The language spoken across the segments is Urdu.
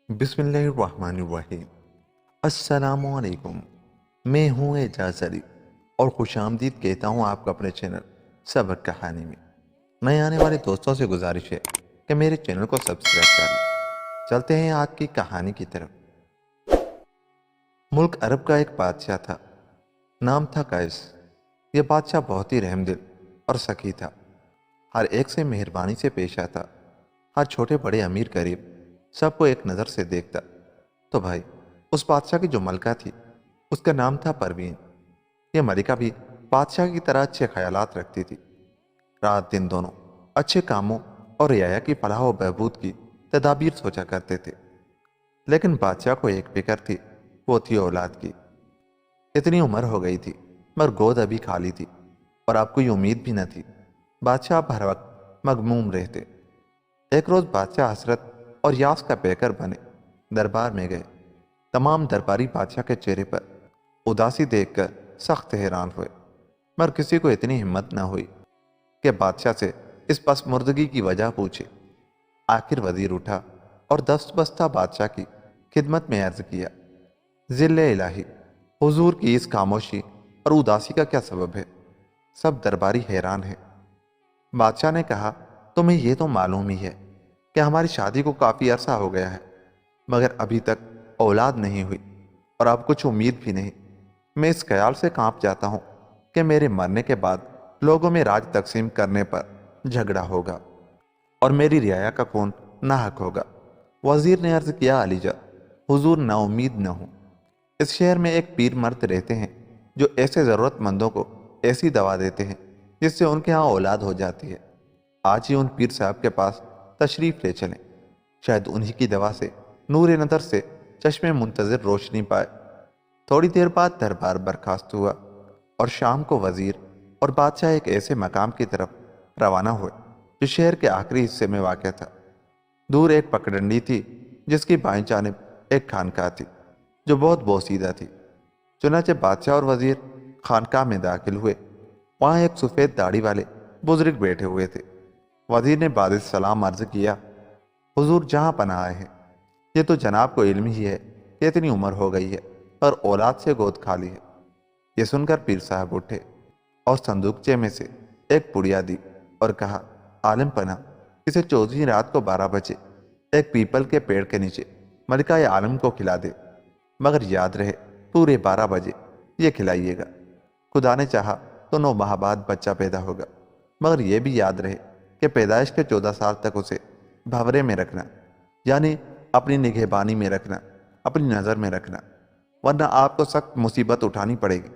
بسم اللہ الرحمن الرحیم۔ السلام علیکم، میں ہوں اعجاز علی اور خوش آمدید کہتا ہوں آپ کو اپنے چینل صبر کہانی میں۔ نئے آنے والے دوستوں سے گزارش ہے کہ میرے چینل کو سبسکرائب کر لیں۔ چلتے ہیں آج کی کہانی کی طرف۔ ملک عرب کا ایک بادشاہ تھا، نام تھا قیس۔ یہ بادشاہ بہت ہی رحم دل اور سخی تھا، ہر ایک سے مہربانی سے پیش آتا، ہر چھوٹے بڑے امیر غریب سب کو ایک نظر سے دیکھتا۔ تو بھائی، اس بادشاہ کی جو ملکہ تھی اس کا نام تھا پروین۔ یہ ملکہ بھی بادشاہ کی طرح اچھے خیالات رکھتی تھی، رات دن دونوں اچھے کاموں اور رعایا کی فلاح و بہبود کی تدابیر سوچا کرتے تھے۔ لیکن بادشاہ کو ایک فکر تھی، وہ تھی اولاد کی۔ اتنی عمر ہو گئی تھی مگر گود ابھی خالی تھی اور اب کوئی امید بھی نہ تھی۔ بادشاہ اب ہر وقت مغموم رہتے۔ ایک روز بادشاہ حسرت اور یاس کا پیکر بنے دربار میں گئے۔ تمام درباری بادشاہ کے چہرے پر اداسی دیکھ کر سخت حیران ہوئے، مگر کسی کو اتنی ہمت نہ ہوئی کہ بادشاہ سے اس پسماردگی کی وجہ پوچھے۔ آخر وزیر اٹھا اور دست بستہ بادشاہ کی خدمت میں عرض کیا، ذل الہی، حضور کی اس خاموشی اور اداسی کا کیا سبب ہے؟ سب درباری حیران ہیں۔ بادشاہ نے کہا، تمہیں یہ تو معلوم ہی ہے کہ ہماری شادی کو کافی عرصہ ہو گیا ہے، مگر ابھی تک اولاد نہیں ہوئی اور اب کچھ امید بھی نہیں۔ میں اس خیال سے کانپ جاتا ہوں کہ میرے مرنے کے بعد لوگوں میں راج تقسیم کرنے پر جھگڑا ہوگا اور میری رعایا کا خون ناحق ہوگا۔ وزیر نے عرض کیا، علیجا، حضور نا امید نہ ہوں۔ اس شہر میں ایک پیر مرد رہتے ہیں جو ایسے ضرورت مندوں کو ایسی دوا دیتے ہیں جس سے ان کے ہاں اولاد ہو جاتی ہے۔ آج ہی ان پیر صاحب کے پاس تشریف لے چلیں، شاید انہی کی دوا سے نور نظر سے چشم منتظر روشنی پائے۔ تھوڑی دیر بعد دربار برخاست ہوا اور شام کو وزیر اور بادشاہ ایک ایسے مقام کی طرف روانہ ہوئے جو شہر کے آخری حصے میں واقع تھا۔ دور ایک پگڈنڈی تھی جس کی بائیں جانب ایک خانقاہ تھی جو بہت بوسیدہ تھی۔ چنانچہ بادشاہ اور وزیر خانقاہ میں داخل ہوئے۔ وہاں ایک سفید داڑھی والے بزرگ بیٹھے ہوئے تھے۔ وزیر نے بعد السلام عرض کیا، حضور جہاں پناہ آئے ہیں، یہ تو جناب کو علم ہی ہے کہ اتنی عمر ہو گئی ہے اور اولاد سے گود خالی ہے۔ یہ سن کر پیر صاحب اٹھے اور صندوقچے میں سے ایک پڑیا دی اور کہا، عالم پناہ، اسے 14ویں رات کو 12 بجے ایک پیپل کے پیڑ کے نیچے ملکہ عالم کو کھلا دے، مگر یاد رہے پورے 12 بجے یہ کھلائیے گا۔ خدا نے چاہا تو 9 ماہ بعد بچہ پیدا ہوگا، مگر یہ بھی یاد رہے کہ پیدائش کے 14 سال تک اسے بھنورے میں رکھنا، یعنی اپنی نگہبانی میں رکھنا، اپنی نظر میں رکھنا، ورنہ آپ کو سخت مصیبت اٹھانی پڑے گی۔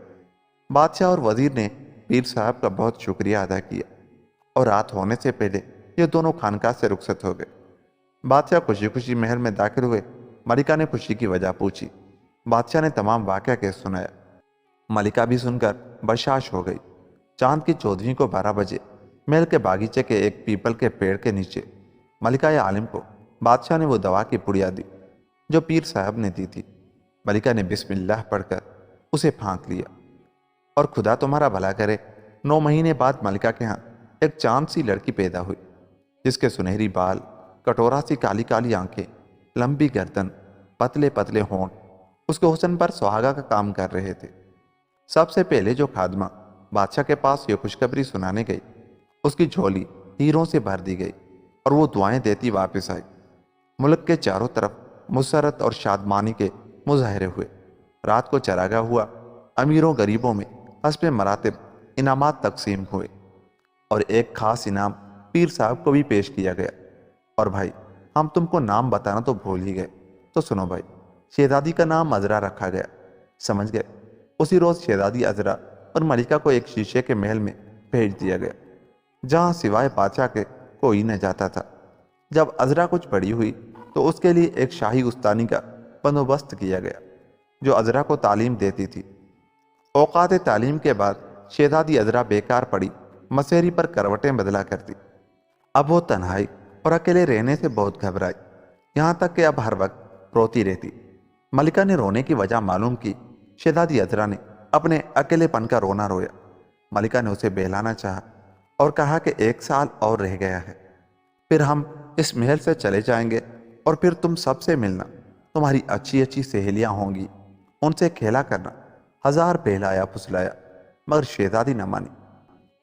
بادشاہ اور وزیر نے پیر صاحب کا بہت شکریہ ادا کیا اور رات ہونے سے پہلے یہ دونوں خانقاہ سے رخصت ہو گئے۔ بادشاہ خوشی خوشی محل میں داخل ہوئے۔ ملکہ نے خوشی کی وجہ پوچھی۔ بادشاہ نے تمام واقعہ کیس سنایا۔ ملکہ بھی سن کر بشاش ہو گئی۔ چاند کی 14ویں کو 12 بجے محل کے باغیچے کے ایک پیپل کے پیڑ کے نیچے ملکہ عالم کو بادشاہ نے وہ دوا کی پڑیا دی جو پیر صاحب نے دی تھی۔ ملکہ نے بسم اللہ پڑھ کر اسے پھانک لیا اور خدا تمہارا بھلا کرے، 9 مہینے بعد ملکہ کے ہاں ایک چاند سی لڑکی پیدا ہوئی جس کے سنہری بال، کٹورا سی کالی کالی آنکھیں، لمبی گردن، پتلے پتلے ہونٹ اس کے حسن پر سہاگا کا کام کر رہے تھے۔ سب سے پہلے جو خادمہ بادشاہ کے پاس یہ خوشخبری سنانے گئی، اس کی جھولی ہیروں سے بھر دی گئی اور وہ دعائیں دیتی واپس آئی۔ ملک کے چاروں طرف مسرت اور شادمانی کے مظاہرے ہوئے۔ رات کو چراگاہ ہوا، امیروں غریبوں میں حسب مراتب انعامات تقسیم ہوئے اور ایک خاص انعام پیر صاحب کو بھی پیش کیا گیا۔ اور بھائی، ہم تم کو نام بتانا تو بھول ہی گئے، تو سنو بھائی، شہزادی کا نام عذرا رکھا گیا، سمجھ گئے؟ اسی روز شہزادی عذرا اور ملکہ کو ایک شیشے کے محل میں بھیج دیا گیا جہاں سوائے بادشاہ کے کوئی نہ جاتا تھا۔ جب عذرا کچھ بڑی ہوئی تو اس کے لیے ایک شاہی استانی کا بندوبست کیا گیا جو عذرا کو تعلیم دیتی تھی۔ اوقات تعلیم کے بعد شہزادی عذرا بیکار پڑی مسیری پر کروٹیں بدلا کرتی۔ اب وہ تنہائی اور اکیلے رہنے سے بہت گھبرائی، یہاں تک کہ اب ہر وقت روتی رہتی۔ ملکہ نے رونے کی وجہ معلوم کی۔ شہزادی عذرا نے اپنے اکیلے پن کا رونا رویا۔ ملکہ نے اسے بہلانا چاہا اور کہا کہ 1 سال اور رہ گیا ہے، پھر ہم اس محل سے چلے جائیں گے اور پھر تم سب سے ملنا۔ تمہاری اچھی اچھی سہیلیاں ہوں گی، ان سے کھیلا کرنا۔ ہزار بہلایا پھسلایا مگر شہزادی نہ مانی۔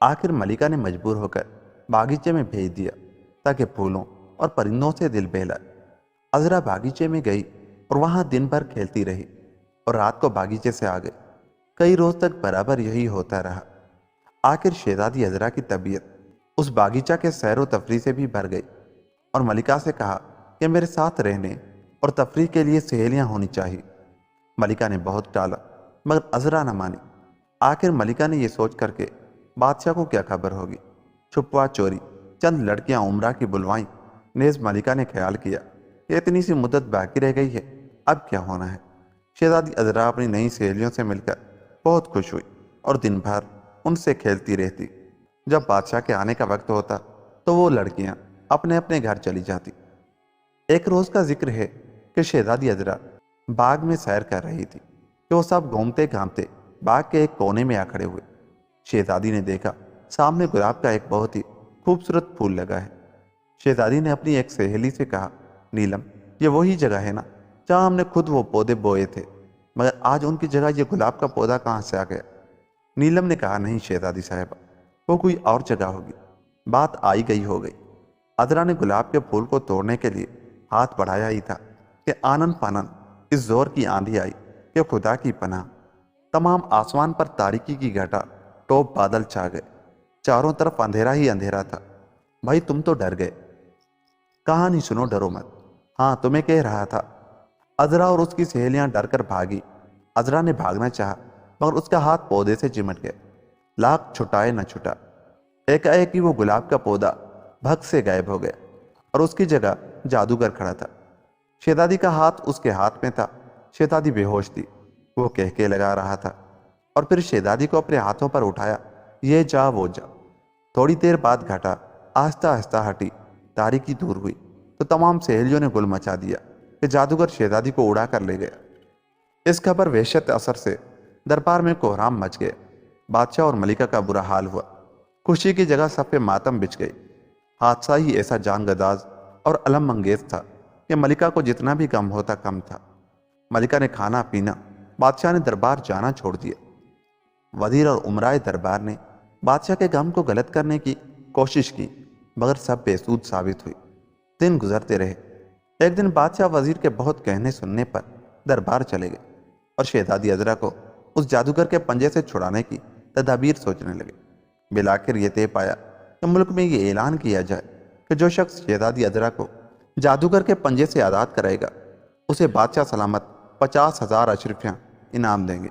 آخر ملکہ نے مجبور ہو کر باغیچے میں بھیج دیا تاکہ پھولوں اور پرندوں سے دل بہلائے۔ عذرا باغیچے میں گئی اور وہاں دن بھر کھیلتی رہی اور رات کو باغیچے سے آ گئی۔ کئی روز تک برابر یہی ہوتا رہا۔ آخر شہزادی عذرا کی طبیعت اس باغیچہ کے سیر و تفریح سے بھی بھر گئی اور ملکہ سے کہا کہ میرے ساتھ رہنے اور تفریح کے لیے سہیلیاں ہونی چاہیے۔ ملکہ نے بہت ٹالا مگر عذرا نہ مانی۔ آخر ملکہ نے یہ سوچ کر کے بادشاہ کو کیا خبر ہوگی، چھپوا چوری چند لڑکیاں عمرہ کی بلوائیں۔ نیز ملکہ نے خیال کیا کہ اتنی سی مدت باقی رہ گئی ہے، اب کیا ہونا ہے۔ شہزادی عذرا اپنی نئی سہیلیوں سے مل کر بہت خوش ہوئی اور دن بھر ان سے کھیلتی رہتی۔ جب بادشاہ کے آنے کا وقت ہوتا تو وہ لڑکیاں اپنے اپنے گھر چلی جاتی۔ ایک روز کا ذکر ہے کہ شہزادی عذرا باغ میں سیر کر رہی تھی کہ وہ سب گھومتے گھامتے باغ کے ایک کونے میں آ کھڑے ہوئے۔ شہزادی نے دیکھا سامنے گلاب کا ایک بہت ہی خوبصورت پھول لگا ہے۔ شہزادی نے اپنی ایک سہیلی سے کہا، نیلم، یہ وہی جگہ ہے نا جہاں ہم نے خود وہ پودے بوئے تھے، مگر آج ان کی جگہ یہ گلاب کا پودا کہاں سے آ گیا؟ نیلم نے کہا، نہیں شہزادی صاحبہ، وہ کوئی اور جگہ ہوگی۔ بات آئی گئی ہو گئی۔ عذرا نے گلاب کے پھول کو توڑنے کے لیے ہاتھ بڑھایا ہی تھا کہ آنن پانن اس زور کی آندھی آئی کہ خدا کی پناہ۔ تمام آسمان پر تاریکی کی گھٹا ٹوپ بادل چھا گئے، چاروں طرف اندھیرا ہی اندھیرا تھا۔ بھائی تم تو ڈر گئے، کہانی سنو، ڈرو مت۔ ہاں تمہیں کہہ رہا تھا۔ عذرا اور اس کی سہیلیاں ڈر کر بھاگی۔ عذرا نے بھاگنا چاہا مگر اس کا ہاتھ پودے سے چمٹ گیا، لاکھ چھٹائے نہ چھٹا۔ ایک ہی وہ گلاب کا پودا بھگ سے غائب ہو گیا اور اس کی جگہ جادوگر کھڑا تھا۔ شہزادی کا ہاتھ اس کے ہاتھ میں تھا۔ شہزادی بے ہوش تھی، وہ کہکے لگا رہا تھا اور پھر شہزادی کو اپنے ہاتھوں پر اٹھایا، یہ جا وہ جا۔ تھوڑی دیر بعد گھٹا آہستہ آہستہ ہٹی، تاریکی دور ہوئی تو تمام سہیلیوں نے گل مچا دیا کہ جادوگر شہزادی کو اڑا کر لے گیا۔ اس خبر وحشت اثر سے دربار میں کوہرام مچ گیا۔ بادشاہ اور ملکہ کا برا حال ہوا، خوشی کی جگہ صف ماتم بچھ گئی۔ حادثہ ہی ایسا جان گداز اور الم انگیز تھا کہ ملکہ کو جتنا بھی غم ہوتا کم تھا۔ ملکہ نے کھانا پینا، بادشاہ نے دربار جانا چھوڑ دیا۔ وزیر اور امرائے دربار نے بادشاہ کے غم کو غلط کرنے کی کوشش کی مگر سب بے سود ثابت ہوئی۔ دن گزرتے رہے۔ ایک دن بادشاہ وزیر کے بہت کہنے سننے پر دربار چلے گئے اور شہزادی عذرا کو اس جادوگر کے پنجے سے چھڑانے کی تدابیر سوچنے لگے۔ بالآخر یہ طے پایا کہ ملک میں یہ اعلان کیا جائے کہ جو شخص شہزادی عذرا کو جادوگر کے پنجے سے آزاد کرائے گا اسے بادشاہ سلامت 50,000 اشرفیاں انعام دیں گے۔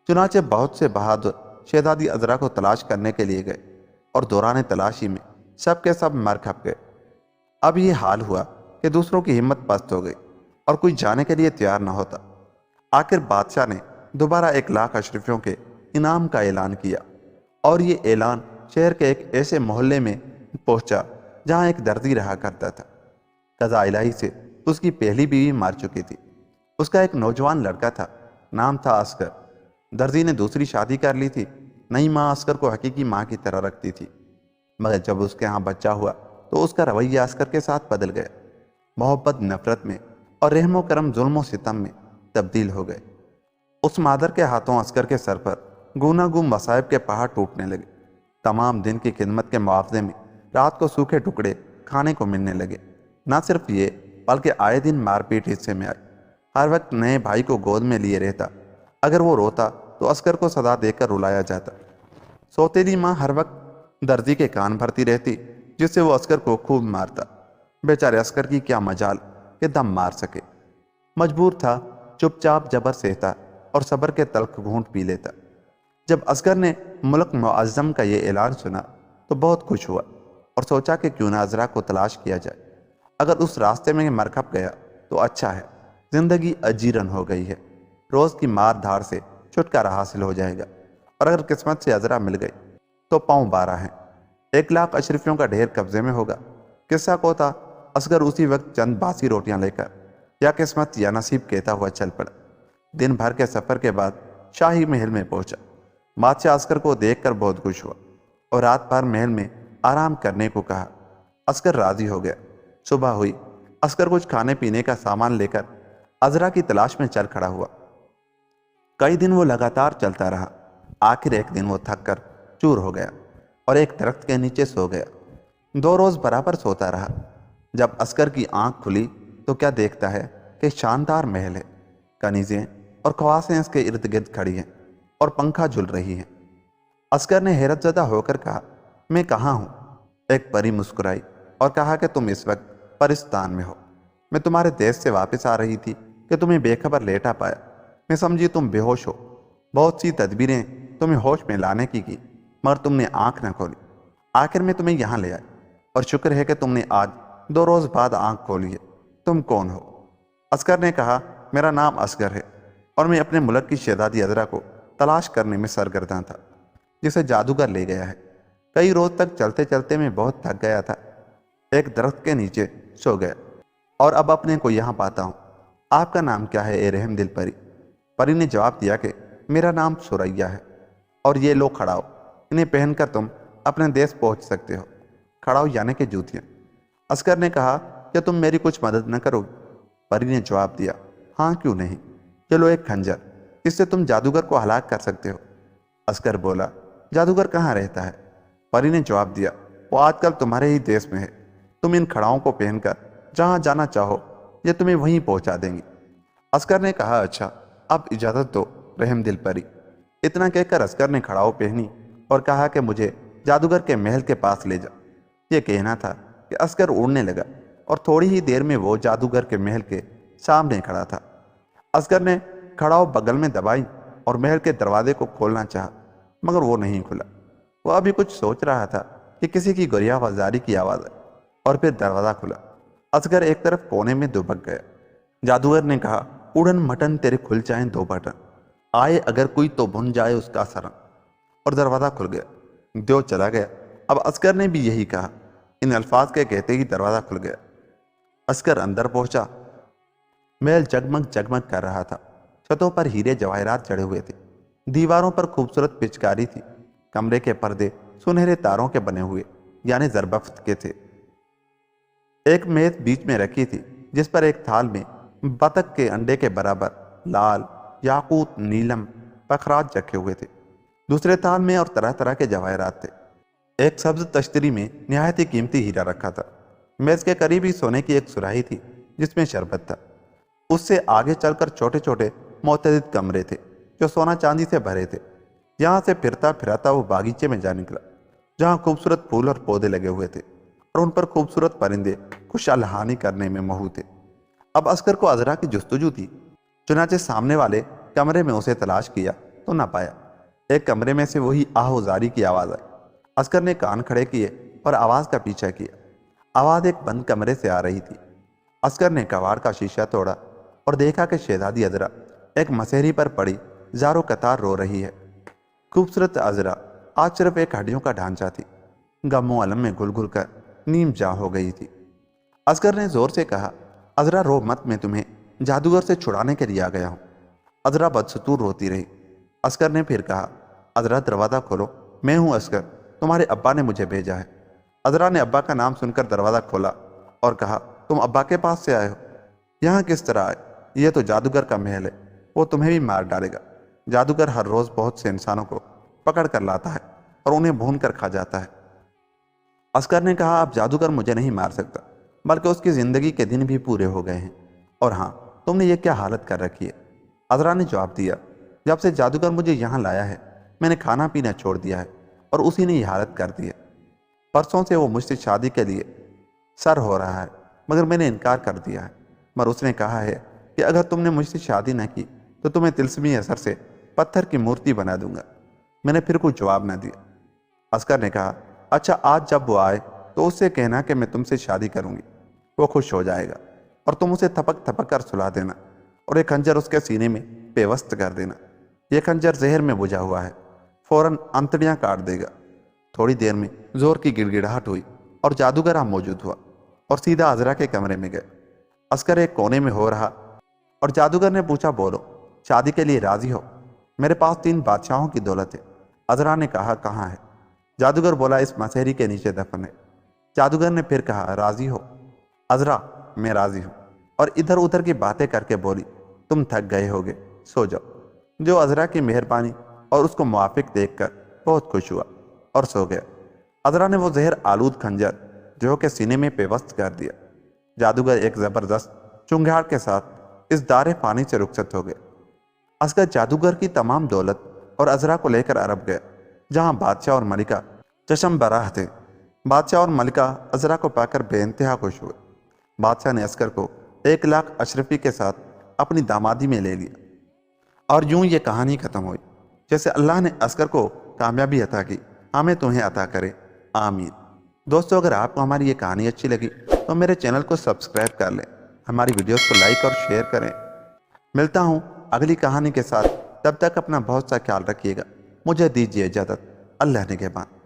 چنانچہ بہت سے بہادر شہزادی عذرا کو تلاش کرنے کے لیے گئے اور دوران تلاشی میں سب کے سب مر کھپ گئے۔ اب یہ حال ہوا کہ دوسروں کی ہمت پست ہو گئی اور کوئی جانے کے لیے تیار نہ ہوتا۔ آخر بادشاہ نے دوبارہ 1,00,000 اشرفیوں کے انعام کا اعلان کیا اور یہ اعلان شہر کے ایک ایسے محلے میں پہنچا جہاں ایک درزی رہا کرتا تھا۔ قضاء الہی سے اس کی پہلی بیوی مار چکی تھی۔ اس کا ایک نوجوان لڑکا تھا، نام تھا عسکر۔ درزی نے دوسری شادی کر لی تھی۔ نئی ماں عسکر کو حقیقی ماں کی طرح رکھتی تھی، مگر جب اس کے ہاں بچہ ہوا تو اس کا رویہ عسکر کے ساتھ بدل گیا۔ محبت نفرت میں اور رحم و کرم ظلم و ستم میں تبدیل ہو گئے۔ اس مادر کے ہاتھوں عسکر کے سر پر گونا گم مصائب کے پہاڑ ٹوٹنے لگے۔ تمام دن کی خدمت کے معاوضے میں رات کو سوکھے ٹکڑے کھانے کو ملنے لگے۔ نہ صرف یہ بلکہ آئے دن مار پیٹ حصے میں آئی۔ ہر وقت نئے بھائی کو گود میں لیے رہتا، اگر وہ روتا تو عسکر کو سزا دے کر رلایا جاتا۔ سوتیلی ماں ہر وقت درزی کے کان بھرتی رہتی جس سے وہ عسکر کو خوب مارتا۔ بیچارے عسکر کی کیا مجال کہ دم مار سکے، مجبور تھا چپ چاپ جبر سہتا اور صبر کے تلخ گھونٹ پی لیتا۔ جب عسکر نے ملک معظم کا یہ اعلان سنا تو بہت خوش ہوا اور سوچا کہ کیوں نہ عذرا کو تلاش کیا جائے۔ اگر اس راستے میں مر کھپ گیا تو اچھا ہے، زندگی اجیرن ہو گئی ہے، روز کی مار دھاڑ سے چھٹکارا حاصل ہو جائے گا، اور اگر قسمت سے عذرا مل گئی تو پاؤں 12 ہیں، 1,00,000 اشرفیوں کا ڈھیر قبضے میں ہوگا۔ قصہ کو تھا عسکر اسی وقت چند باسی روٹیاں لے کر یا قسمت یا نصیب کہتا ہوا چل پڑا۔ دن بھر کے سفر کے بعد شاہی محل میں پہنچا۔ بادشاہ عسکر کو دیکھ کر بہت خوش ہوا اور رات بھر محل میں آرام کرنے کو کہا۔ عسکر راضی ہو گیا۔ صبح ہوئی، عسکر کچھ کھانے پینے کا سامان لے کر عذرا کی تلاش میں چل کھڑا ہوا۔ کئی دن وہ لگاتار چلتا رہا۔ آخر ایک دن وہ تھک کر چور ہو گیا اور ایک درخت کے نیچے سو گیا۔ 2 روز برابر سوتا رہا۔ جب عسکر کی آنکھ کھلی تو کیا دیکھتا ہے کہ شاندار محل ہے، کنیزیں اور خواصیں اس کے ارد گرد کھڑی ہیں اور پنکھا جھل رہی ہیں۔ عسکر نے حیرت زدہ ہو کر کہا، میں کہاں ہوں؟ ایک پری مسکرائی اور کہا کہ تم اس وقت پرستان میں ہو۔ میں تمہارے دیش سے واپس آ رہی تھی کہ تمہیں بے خبر لیٹا پایا۔ میں سمجھی تم بے ہوش ہو۔ بہت سی تدبیریں تمہیں ہوش میں لانے کی مگر تم نے آنکھ نہ کھولی۔ آخر میں تمہیں یہاں لے آئی اور شکر ہے کہ تم نے آج 2 روز بعد آنکھ کھولی ہے۔ تم کون ہو؟ عسکر نے کہا، میرا نام اصغر ہے اور میں اپنے ملک کی شہزادی عذرا کو تلاش کرنے میں سرگرداں تھا، جسے جادوگر لے گیا ہے۔ کئی روز تک چلتے چلتے میں بہت تھک گیا تھا، ایک درخت کے نیچے سو گیا اور اب اپنے کو یہاں پاتا ہوں۔ آپ کا نام کیا ہے اے رحم دل پری؟ پری نے جواب دیا کہ میرا نام سوریا ہے اور یہ لو کھڑاؤ، انہیں پہن کر تم اپنے دیش پہنچ سکتے ہو۔ کھڑاؤ یعنی کہ جوتیاں۔ عسکر نے کہا، کیا تم میری کچھ مدد نہ کرو گے؟ پری نے جواب دیا، ہاں کیوں نہیں، یہ لو ایک خنجر، اس سے تم جادوگر کو ہلاک کر سکتے ہو۔ عسکر بولا، جادوگر کہاں رہتا ہے؟ پری نے جواب دیا، وہ آج کل تمہارے ہی دیش میں ہے۔ تم ان کھڑاؤں کو پہن کر جہاں جانا چاہو یہ تمہیں وہیں پہنچا دیں گی۔ عسکر نے کہا، اچھا اب اجازت دو رحم دل پری۔ اتنا کہہ کر عسکر نے کھڑاؤ پہنی اور کہا کہ مجھے جادوگر کے محل کے پاس لے جا۔ یہ کہنا تھا کہ عسکر اڑنے لگا اور تھوڑی ہی دیر میں وہ جادوگر کے محل کے سامنے کھڑا تھا۔ عسکر نے کھڑاؤ بغل میں دبائی اور محل کے دروازے کو کھولنا چاہا مگر وہ نہیں کھلا۔ وہ ابھی کچھ سوچ رہا تھا کہ کسی کی گریہ وزاری کی آواز آئی اور پھر دروازہ کھلا۔ عسکر ایک طرف کونے میں دبک گیا۔ جادوگر نے کہا، اڑن مٹن تیرے کھل جائیں 2 بٹن، آئے اگر کوئی تو بن جائے اس کا سرن، اور دروازہ کھل گیا۔ دیو چلا گیا۔ اب عسکر نے بھی یہی کہا۔ ان الفاظ کے کہتے ہی دروازہ کھل گیا۔ عسکر اندر پہنچا۔ محل جگمگ جگمگ کر رہا تھا۔ چھتوں پر ہیرے جواہرات چڑھے ہوئے تھے، دیواروں پر خوبصورت پچکاری تھی۔ کمرے کے پردے سنہرے تاروں کے بنے ہوئے یعنی زربفت کے تھے۔ ایک میز بیچ میں رکھی تھی جس پر ایک تھال میں بطخ کے انڈے کے برابر لال، یاقوت، نیلم پخراج رکھے ہوئے تھے۔ دوسرے تھال میں اور طرح طرح کے جواہرات تھے۔ ایک سبز تشتری میں نہایت ہی قیمتی ہیرا رکھا تھا۔ میز کے قریب ہی سونے کی ایک سراہی تھی جس میں شربت تھا۔ اس سے آگے چل کر چھوٹے چھوٹے متعدد کمرے تھے جو سونا چاندی سے بھرے تھے۔ یہاں سے پھرتا پھراتا وہ باغیچے میں جا نکلا جہاں خوبصورت پھول اور پودے لگے ہوئے تھے اور ان پر خوبصورت پرندے خوش الحانی کرنے میں مہو تھے۔ اب عسکر کو عذرا کی جستجو تھی، چنانچہ سامنے والے کمرے میں اسے تلاش کیا تو نہ پایا۔ ایک کمرے میں سے وہی آہ و زاری کی آواز آئی۔ عسکر نے کان کھڑے کیے اور آواز کا پیچھا کیا۔ آواز ایک بند کمرے سے آ رہی تھی۔ عسکر نے کواڑ کا شیشہ توڑا اور دیکھا کہ شہزادی عذرا ایک مسہری پر پڑی زارو قطار رو رہی ہے۔ خوبصورت عذرا آج صرف ایک ہڈیوں کا ڈھانچہ تھی، غم و الم میں گھل گھل کر نیم جاں ہو گئی تھی۔ عسکر نے زور سے کہا، عذرا رو مت، میں تمہیں جادوگر سے چھڑانے کے لیے آ گیا ہوں۔ عذرا بدستور روتی رہی۔ عسکر نے پھر کہا، عذرا دروازہ کھولو، میں ہوں عسکر، تمہارے ابا نے مجھے بھیجا ہے۔ عذرا نے ابا کا نام سن کر دروازہ کھولا اور کہا، تم ابا کے پاس سے آئے ہو؟ یہاں کس طرح آئے؟ یہ تو جادوگر کا محل ہے، وہ تمہیں بھی مار ڈالے گا۔ جادوگر ہر روز بہت سے انسانوں کو پکڑ کر لاتا ہے اور انہیں بھون کر کھا جاتا ہے۔ عسکر نے کہا، اب جادوگر مجھے نہیں مار سکتا، بلکہ اس کی زندگی کے دن بھی پورے ہو گئے ہیں۔ اور ہاں، تم نے یہ کیا حالت کر رکھی ہے؟ عذرا نے جواب دیا، جب سے جادوگر مجھے یہاں لایا ہے میں نے کھانا پینا چھوڑ دیا ہے اور اسی نے یہ حالت کر دی ہے۔ پرسوں سے وہ مجھ سے شادی کے لیے سر ہو رہا ہے مگر میں نے انکار کر دیا ہے، مگر اس نے کہا ہے کہ اگر تم نے مجھ سے شادی نہ کی تو تمہیں طلسمی اثر سے پتھر کی مورتی بنا دوں گا۔ میں نے پھر کوئی جواب نہ دیا۔ عسکر نے کہا، اچھا آج جب وہ آئے تو اس سے کہنا کہ میں تم سے شادی کروں گی، وہ خوش ہو جائے گا اور تم اسے تھپک تھپک کر سلا دینا اور ایک خنجر اس کے سینے میں پیوست کر دینا۔ یہ خنجر زہر میں بجھا ہوا ہے، فوراً انتڑیاں کاٹ دے گا۔ تھوڑی دیر میں زور کی گڑگڑاہٹ ہوئی اور جادوگر آ موجود ہوا اور سیدھا عذرا کے کمرے میں گئے۔ عسکر ایک کونے میں ہو رہا اور جادوگر نے پوچھا، بولو، شادی کے لیے راضی ہو؟ میرے پاس 3 بادشاہوں کی دولت ہے۔ عذرا نے کہا، کہاں ہے؟ جادوگر بولا، اس مسہری کے نیچے دفن ہے۔ جادوگر نے پھر کہا، راضی ہو؟ عذرا، میں راضی ہوں۔ اور ادھر ادھر کی باتیں کر کے بولی، تم تھک گئے ہوگے، سو جاؤ۔ جو عذرا کی مہربانی اور اس کو موافق دیکھ کر بہت خوش ہوا اور سو گیا۔ عذرا نے وہ زہر آلود خنجر جو کہ سینے میں پیوست کر دیا۔ جادوگر ایک زبردست چنگھاڑ کے ساتھ اس دار فانی سے رخصت ہو گئے۔ اصغر جادوگر کی تمام دولت اور عذرا کو لے کر عرب گیا، جہاں بادشاہ اور ملکہ چشم براہ تھے۔ بادشاہ اور ملکہ عذرا کو پا کر بے انتہا خوش ہوئے۔ بادشاہ نے اصغر کو 1,00,000 اشرفی کے ساتھ اپنی دامادی میں لے لیا، اور یوں یہ کہانی ختم ہوئی۔ جیسے اللہ نے اصغر کو کامیابی عطا کی، ہمیں تمہیں عطا کرے، آمین۔ دوستو، اگر آپ کو ہماری یہ کہانی اچھی لگی تو میرے چینل کو سبسکرائب کر لیں، ہماری ویڈیوز کو لائک اور شیئر کریں۔ ملتا ہوں اگلی کہانی کے ساتھ، تب تک اپنا بہت سا خیال رکھیے گا۔ مجھے دیجیے اجازت، اللہ نگہبان۔